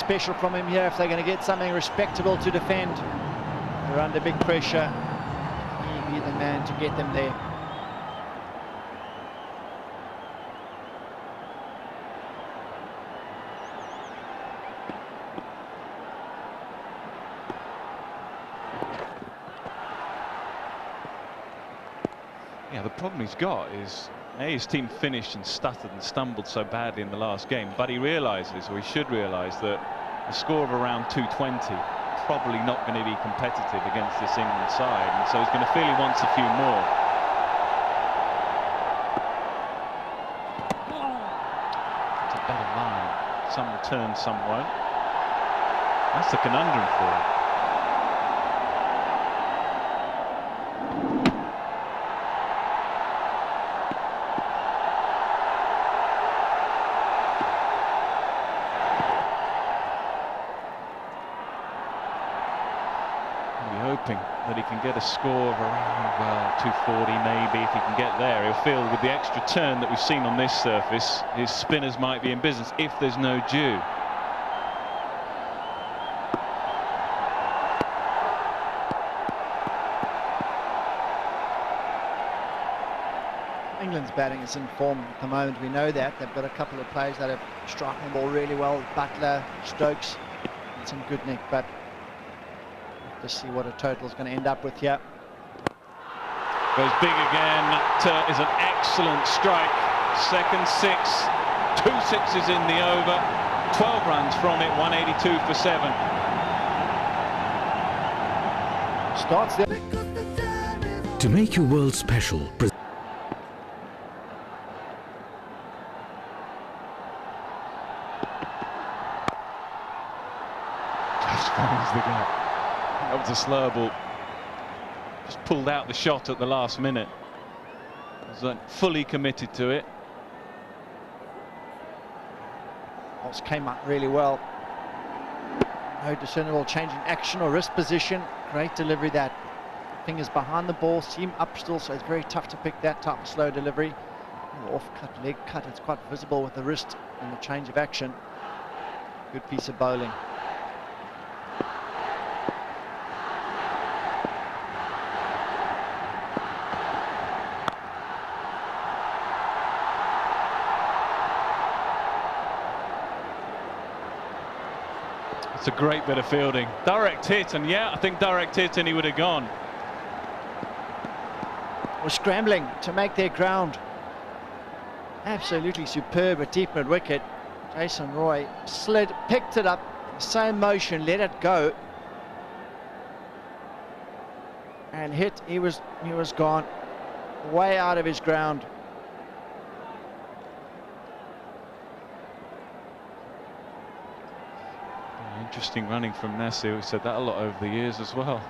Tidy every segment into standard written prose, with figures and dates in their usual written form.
special from him here if they're going to get something respectable to defend. They're under big pressure. He'd be the man to get them there. Yeah, the problem he's got is his team finished and stuttered and stumbled so badly in the last game, but he realises, or he should realise, that a score of around 220 probably not going to be competitive against this England side, and so he's going to feel he wants a few more. It's a better line. Some return, some won't. That's the conundrum for him. Hoping that he can get a score of around, well, 240 maybe. If he can get there, he'll feel with the extra turn that we've seen on this surface, his spinners might be in business if there's no dew. England's batting is in form at the moment, we know that. They've got a couple of players that have struck the ball really well. Butler, Stokes, and some good nick, but to see what a total is going to end up with here. Goes big again. That is an excellent strike. Second six, 2 sixes in the over, 12 runs from it, 182 for 7. Starts there. To make your world special, just finds the gap. That was a slow ball. Just pulled out the shot at the last minute. Was fully committed to it. Balls came up really well. No discernible change in action or wrist position. Great delivery. That fingers behind the ball, seam up still, so it's very tough to pick that type of slow delivery. Off cut, leg cut. It's quite visible with the wrist and the change of action. Good piece of bowling. It's a great bit of fielding. Direct hit, and yeah, I think direct hit and he would have gone. We're scrambling to make their ground. Absolutely superb at deep mid wicket. Jason Roy slid, picked it up, same motion, let it go. And hit, he was gone. Way out of his ground. Interesting running from Nasir. We said that a lot over the years as well.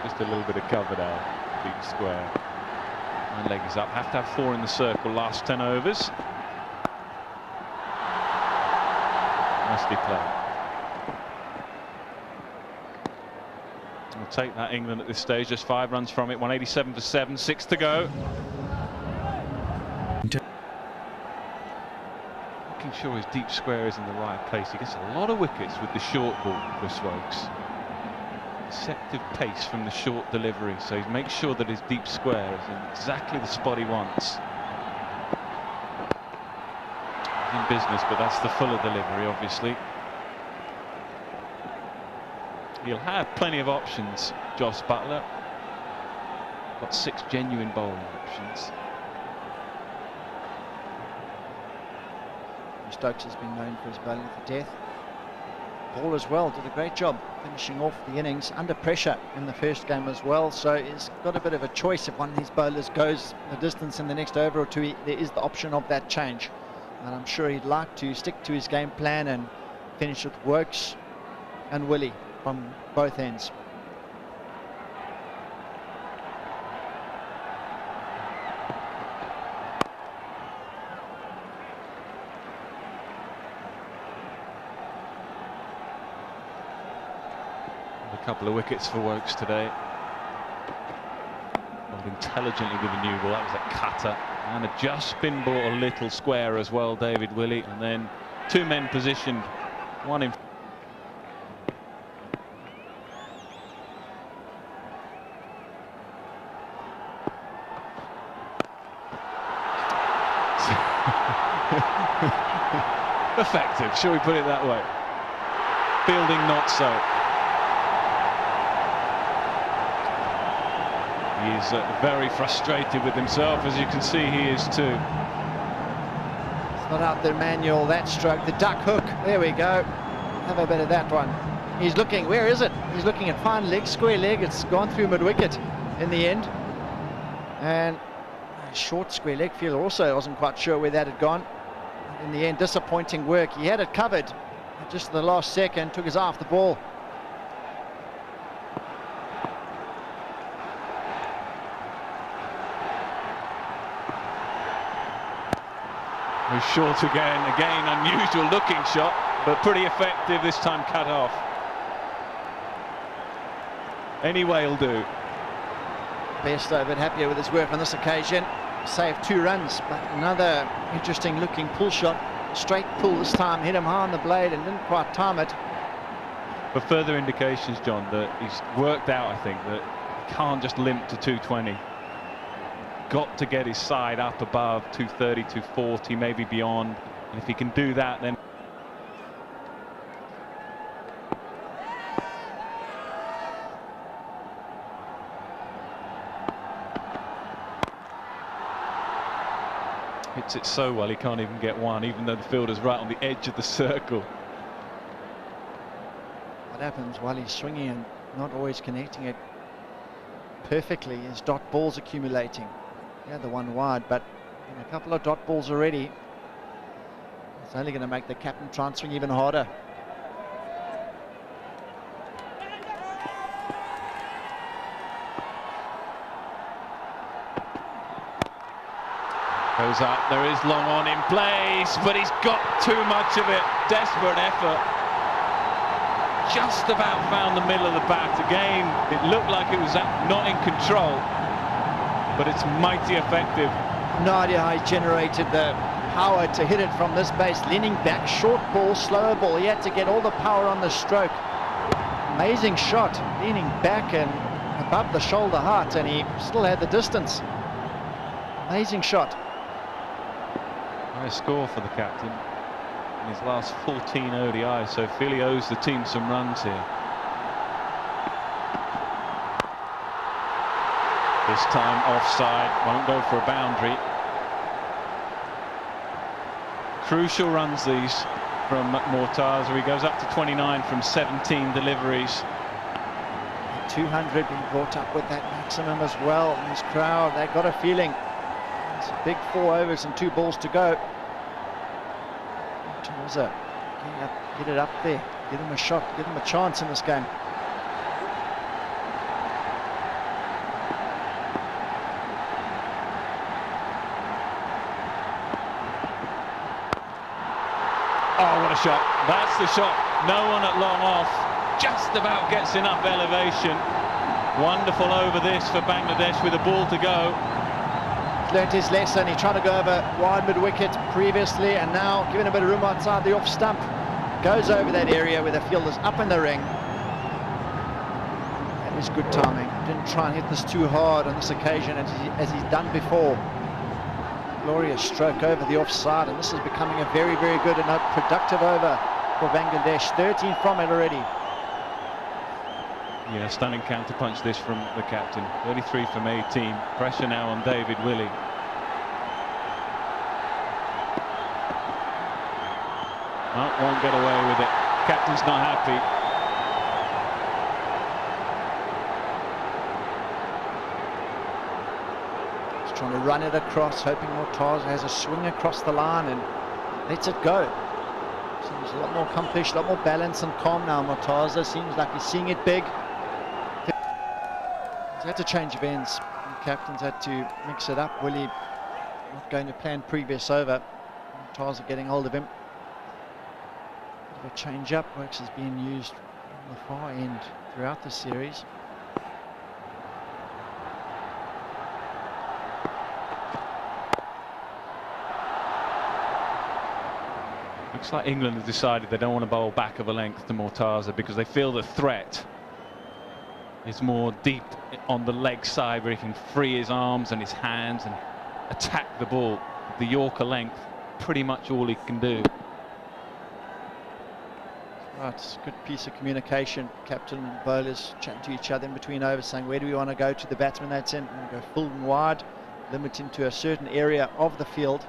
Just a little bit of cover now, deep square. One leg is up. Have to have 4 in the circle. Last 10 overs. Nicely played. We'll take that England at this stage. Just 5 runs from it. 187 for 7. 6 to go. Making sure his deep square is in the right place. He gets a lot of wickets with the short ball, Chris Wokes. Deceptive pace from the short delivery, so he makes sure that his deep square is in exactly the spot he wants. He's in business, but that's the fuller delivery, obviously. He'll have plenty of options, Joss Butler. Got 6 genuine bowling options. Stokes has been known for his bowling for death. Ball as well, did a great job finishing off the innings under pressure in the first game as well, so he's got a bit of a choice. If one of these bowlers goes the distance in the next over or two, there is the option of that change, and I'm sure he'd like to stick to his game plan and finish with Wokes and Willie from both ends. A couple of wickets for Wokes today. intelligently with the new ball. That was a cutter, and had just been brought a little square as well, David Willey, and then two men positioned, one in. Effective, shall we put it that way? Fielding not so. He's very frustrated with himself, as you can see he is too. It's not out there, Manuel, that stroke, the duck hook, there we go. Have a bit of that one. He's looking, where is it? He's looking at fine leg, square leg, it's gone through mid-wicket in the end. And a short square leg fielder also wasn't quite sure where that had gone. In the end, disappointing work. He had it covered just the last second, took his eye off the ball. He's short again, unusual looking shot, but pretty effective this time, cut off. Anyway, will do. Bairstow a bit happier with his work on this occasion. Saved 2 runs, but another interesting looking pull shot. Straight pull this time, hit him high on the blade and didn't quite time it. For further indications, John, that he's worked out, I think, that he can't just limp to 220. Got to get his side up above 230, 240, maybe beyond. And if he can do that, then hits it so well he can't even get one, even though the fielder's right on the edge of the circle. What happens while he's swinging and not always connecting it perfectly is dot balls accumulating. Yeah, the one wide, but a couple of dot balls already. It's only going to make the captain try and swing even harder. Goes up, there is long on in place, but he's got too much of it. Desperate effort. Just about found the middle of the bat. Again, it looked like it was not in control, but it's mighty effective. No idea how he generated the power to hit it from this base. Leaning back, short ball, slower ball. He had to get all the power on the stroke. Amazing shot, leaning back and above the shoulder height, and he still had the distance. Amazing shot. High score for the captain in his last 14 ODIs, so feel he owes the team some runs here. This time offside, won't go for a boundary. Crucial runs these from Mortaza. He goes up to 29 from 17 deliveries. 200 being brought up with that maximum as well. And this crowd, they got a feeling. It's a big 4 overs and 2 balls to go. Mortaza, get it up there, give him a shot, give him a chance in this game. Oh, what a shot. That's the shot. No one at long off. Just about gets enough elevation. Wonderful over this for Bangladesh with a ball to go. Learned his lesson. He tried to go over wide mid-wicket previously, and now given a bit of room outside the off stump. Goes over that area where the fielder's up in the ring. That was good timing. Didn't try and hit this too hard on this occasion as he's done before. Glorious stroke over the offside, and this is becoming a very, very good and a productive over for Bangladesh. 13 from it already. Yeah, stunning counter punch this from the captain. 33 from 18. Pressure now on David Willey. Oh, won't get away with it. Captain's not happy. He's trying to run it across, hoping Mortaza has a swing across the line and lets it go. Seems a lot more accomplished, a lot more balance and calm now. Mortaza seems like he's seeing it big. He's had to change of ends. The captain's had to mix it up. Willey not going to plan previous over. Mortaza getting hold of him. Bit of a change up, works is being used on the far end throughout the series. Looks like England have decided they don't want to bowl back of a length to Mortaza because they feel the threat is more deep on the leg side, where he can free his arms and his hands and attack the ball. The Yorker length, pretty much all he can do. Right, it's a good piece of communication. Captain and bowlers chatting to each other in between overs, saying where do we want to go to the batsman that's in. We want to go full and wide, limit him to a certain area of the field,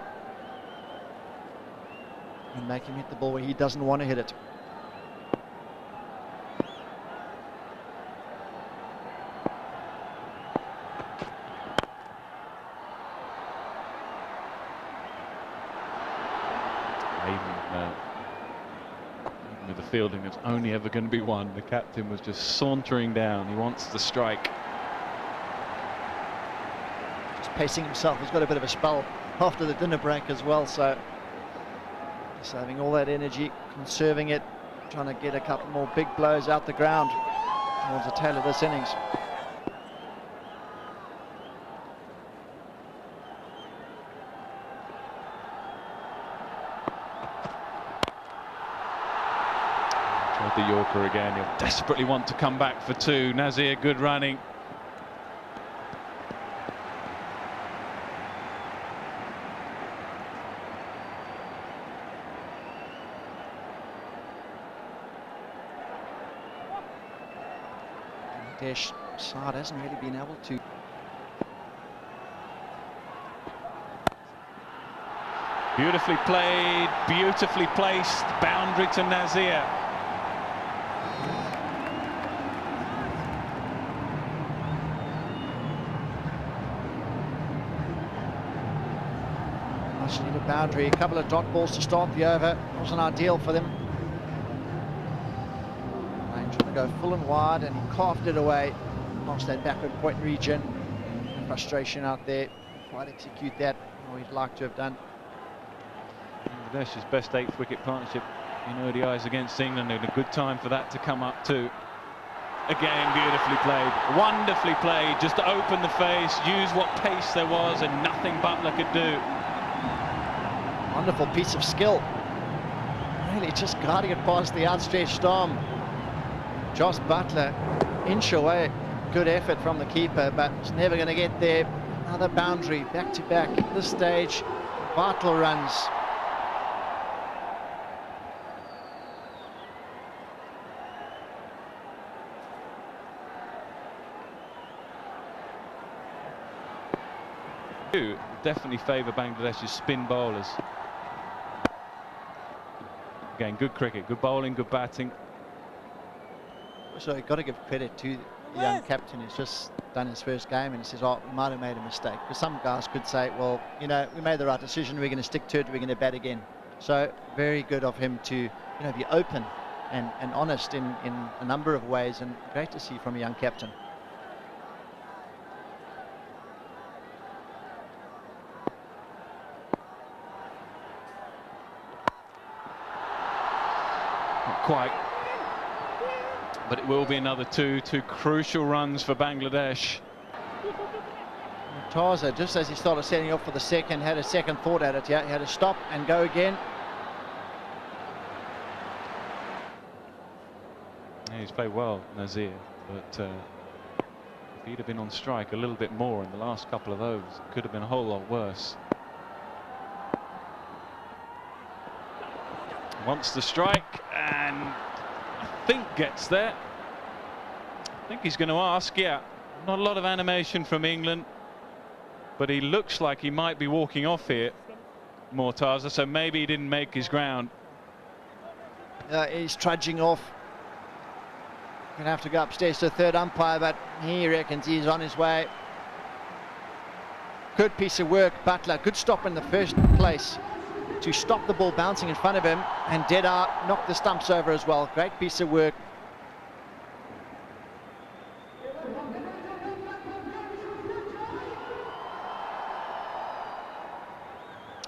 and make him hit the ball where he doesn't want to hit it. Even with the fielding, it's only ever going to be one. The captain was just sauntering down. He wants the strike. Just pacing himself. He's got a bit of a spell after the dinner break as well, so he's having all that energy, conserving it, trying to get a couple more big blows out the ground towards the tail of this innings. The Yorker again. He'll desperately want to come back for two. Nazir, good running. Bangladesh side hasn't really been able to. Beautifully played, beautifully placed, boundary to Nazir. Much needed boundary, a couple of dot balls to start the over. Wasn't ideal for them. Trying to go full and wide, and he carved it away past that backward point region. Frustration out there. Quite execute that how he'd like to have done. Bangladesh's best 8th wicket partnership in ODIs against England, and a good time for that to come up too. Again, beautifully played, wonderfully played, just to open the face, use what pace there was, and nothing Butler could do. Wonderful piece of skill. Really just guiding it past the outstretched arm. Joss Buttler, inch away. Good effort from the keeper, but it's never going to get there. Another boundary, back to back. At this stage, vital runs. Definitely favour Bangladesh's spin bowlers. Again, good cricket, good bowling, good batting. So you've got to give credit to the young captain who's just done his first game, and he says, oh, we might have made a mistake. Because some guys could say, well, you know, we made the right decision, we're going to stick to it, we're going to bat again. So very good of him to, you know, be open and honest in a number of ways, and great to see from a young captain. Not quite, but it will be another two crucial runs for Bangladesh. Mortaza, just as he started setting off for the second, had a second thought at it. Yeah, he had to stop and go again. Yeah, he's played well, Nazir, but if he'd have been on strike a little bit more in the last couple of overs, it could have been a whole lot worse. Wants the strike, and I think gets there. I think he's going to ask, yeah. Not a lot of animation from England, but he looks like he might be walking off here, Mortaza, so maybe he didn't make his ground. He's trudging off. Gonna have to go upstairs to the third umpire, but he reckons he's on his way. Good piece of work, Butler. Good stop in the first place to stop the ball bouncing in front of him, and Deada knocked the stumps over as well. Great piece of work.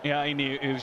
Yeah, he knew it was